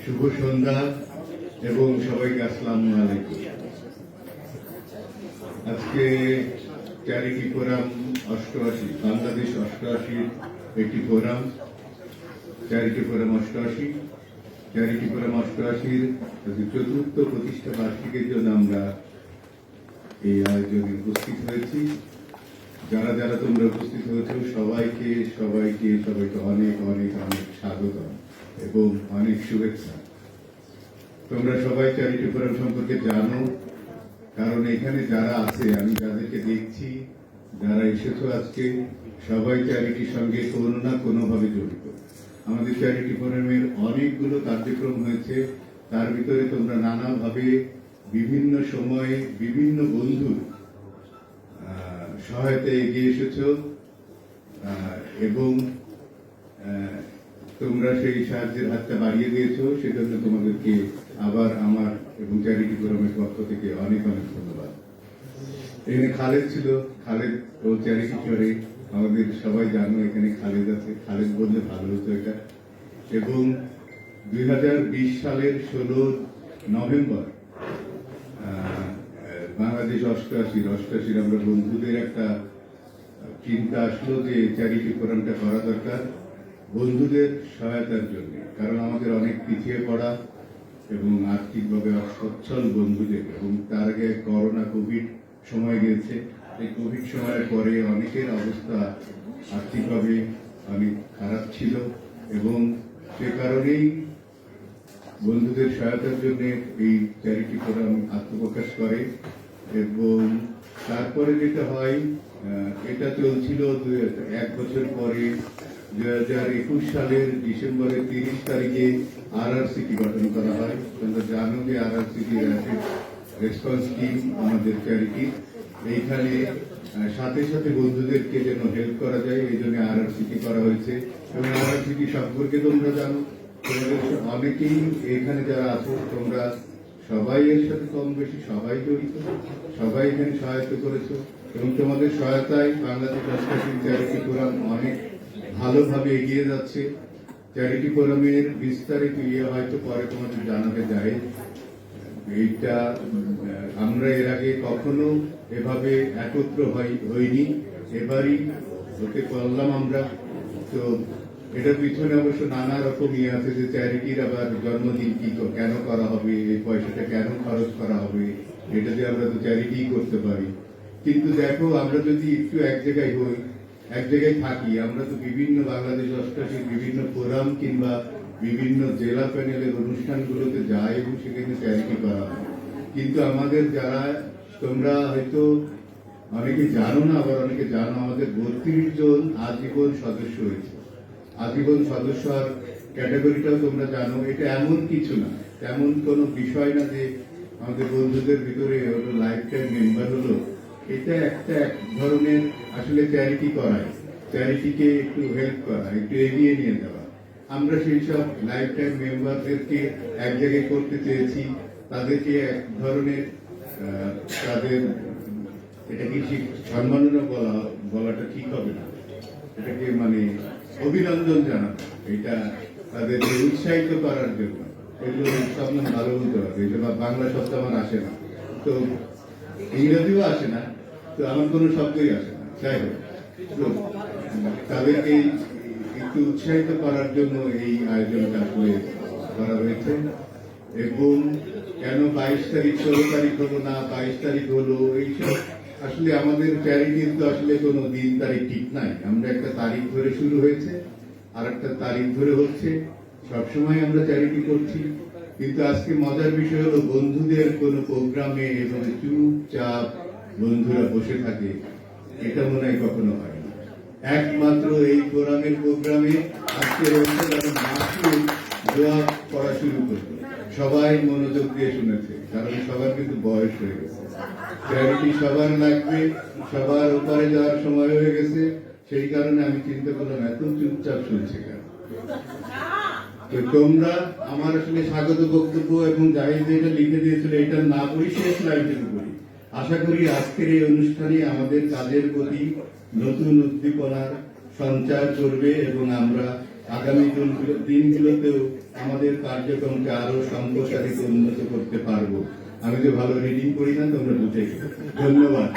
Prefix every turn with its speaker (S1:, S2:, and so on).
S1: শুভ সন্ধ্যা এবং সবাইকে আসসালামু আলাইকুম। আজকে চ্যারিটি ফোরাম 88 বাংলাদেশ 88 একটি forum, charity forum 88 charity forum 88 চতুর্থ প্রতিষ্ঠা বার্ষিকীর জন্য আমরা এই আয়োজনে উপস্থিত হয়েছি। যারা যারা তোমরা উপস্থিত হয়েছো সবাইকে সবাইকে সবাইকে অনেক অনেক অনেক স্বাগত এবং অনেক শুভেচ্ছা। তোমরা সবাই চ্যারিটি ফোরাম সম্পর্কে জানো, কারণ এখানে যারা আছে, আমি যাদেরকে দেখছি, যারা এসেছো আজকে, সবাই চ্যারিটির সঙ্গে কোনো না কোনোভাবে জড়িত। আমাদের চ্যারিটি ফোরামের অনেকগুলো কার্যক্রম হয়েছে, তার ভিতরে তোমরা নানাভাবে বিভিন্ন সময়ে বিভিন্ন বন্ধুর সহায়তা এগিয়ে এসেছ এবং তোমরা সেই সাহায্যের হাতটা বাড়িয়ে দিয়েছো, সেজন্য তোমাদেরকে আবার আমার এবং চ্যারিটি ফোরামের পক্ষ থেকে অনেক অনেক ধন্যবাদ। এখানে খালেদ ছিল, খালেদ ও চ্যারিটি করে আমাদের সবাই জানো, এখানে খালেদ আছে, খালেদ বললে ভালো হতো এটা। এবং 2020 সালের 16 নভেম্বর বাংলাদেশ 88 আমরা বন্ধুদের একটা চিন্তা আসলো যে চ্যারিটি ফোরামটা করা দরকার বন্ধুদের সহায়তার জন্য, কারণ আমাদের অনেক পিছিয়ে পড়া এবং আর্থিকভাবে অসচ্ছল বন্ধুদের, এবং তার আগে করোনা কোভিড সময় গিয়েছে। এই কোভিড সময়ের পরে অনেকের অবস্থা আর্থিকভাবে অনেক খারাপ ছিল এবং সে কারণেই বন্ধুদের সহায়তার জন্য এই চ্যারিটি ফোরাম আত্মপ্রকাশ করে। এবং তারপরে যেটা হয়, এটা চলছিল 1 বছর পরে 2021 সালের ডিসেম্বরের 30 তারিখে RRCT গঠন করা হয়। তোমরা জানো যে RRCT র্যাপিড রেসপন্স টিম আমাদের চ্যারিটি, এইখানে সাথে সাথে বন্ধুদেরকে যেন হেল্প করা যায়, এই জন্য RRCT করা হয়েছে। এবং RRCT সম্পর্কে তোমরা জানো, তোমাদের অনেকেই এখানে যারা আছো তোমরা সবাই এর সাথে কম বেশি সবাই জড়িত, সবাই এখানে সহায়তা করেছো এবং তোমাদের সহায়তায় বাংলাদেশ চ্যারিটি ফোরাম অনেক ভালোভাবে এগিয়ে যাচ্ছে। চ্যারিটি ফোরামের বিস্তারিত হয়তো পরে তোমাদের জানাতে যায়। এইটা আমরা এর আগে কখনো এভাবে একত্র হইনি, এবারই হতে পারলাম আমরা। তো এটার পিছনে অবশ্য নানা রকম আছে যে চ্যারিটির আবার জন্মদিন কি কেন করা হবে, এই পয়সাটা কেন খরচ করা হবে, এটা দিয়ে আমরা তো চ্যারিটি করতে পারি। কিন্তু দেখো, আমরা যদি একটু এক জায়গায় থাকি, আমরা তো বিভিন্ন বাংলাদেশ 88 বিভিন্ন ফোরাম কিংবা বিভিন্ন জেলা প্যানেলের অনুষ্ঠানগুলোতে যাই এবং সেখানে চ্যারিটি করা হয়। কিন্তু আমাদের যারা, তোমরা হয়তো অনেকে জানো না, আবার অনেকে জানো, আমাদের 32 জন আজীবন সদস্য হয়েছে। আজীবন সদস্য আর ক্যাটাগরিটাও তোমরা জানো। এটা এমন কিছু না, তেমন কোনো বিষয় না যে আমাদের বন্ধুদের ভিতরে হলো লাইফ টাইম মেম্বার হলো। এটা একটা এক ধরনের আসলে চ্যারিটি করায়, চ্যারিটিকে একটু হেল্প করা, একটু এগিয়ে নিয়ে যাওয়া। আমরা সেই সব লাইফ টাইম মেম্বারদেরকে এক জায়গায় করতে চেয়েছি, তাদেরকে এক ধরনের তাদের এটাকে সম্মাননা বলাটা ঠিক হবে না, এটাকে মানে অভিনন্দন জানানো, এটা তাদেরকে উৎসাহিত করার জন্য। এগুলো শব্দ ভালো বলতে হবে, এটা বাংলা শব্দ আমার আসে না, তো ইংরেজিও আসে না, তো আমার কোনো শব্দই আসে না। যাই হোক, তাদেরকে একটু উৎসাহিত করার জন্য এই আয়োজনটা আসলে করা হয়েছে। এবং কেন 22 তারিখ 16 তারিখ হলো না, 22 তারিখ হলো, এইসব আসলে আমাদের চ্যারিটির তো আসলে কোনো দিন তারিখ ঠিক নাই। আমরা একটা তারিখ ধরে শুরু হয়েছে, আর একটা তারিখ ধরে হচ্ছে, সবসময় আমরা চ্যারিটি করছি। কিন্তু আজকে মজার বিষয় হলো, বন্ধুদের কোনো প্রোগ্রামে এবং চুপচাপ বন্ধুরা বসে থাকে, এটা মনে হয় কখনো হয় না। একমাত্র এই ফোরামের প্রোগ্রামে আজকে দোয়া করা শুরু করলো, সবাই মনোযোগ দিয়ে শুনেছে, কারণ সবার কিন্তু বয়স হয়ে গেছে, চ্যারিটি সবার লাগবে, সবার ওপারে যাওয়ার সময় হয়ে গেছে। সেই কারণে আমি চিন্তা করলাম এত চুপচাপ শুনছে কেন। তো তোমরা আমার আসলে স্বাগত বক্তব্য এবং জাহিদ যেটা লিখে দিয়েছিল এটা না পড়ি, শেষ লাইনটুকু পড়ি। আশা করি আজকের এই অনুষ্ঠানে আমাদের কাজের প্রতি নতুন উদ্দীপনার সঞ্চার করবে এবং আমরা আগামী দিনগুলোতেও আমাদের কার্যক্রমকে আরো সম্প্রসারিত উন্নত করতে পারবো। আমি যে ভালো রিডিং করি না তোমরা বুঝে গেছো। ধন্যবাদ।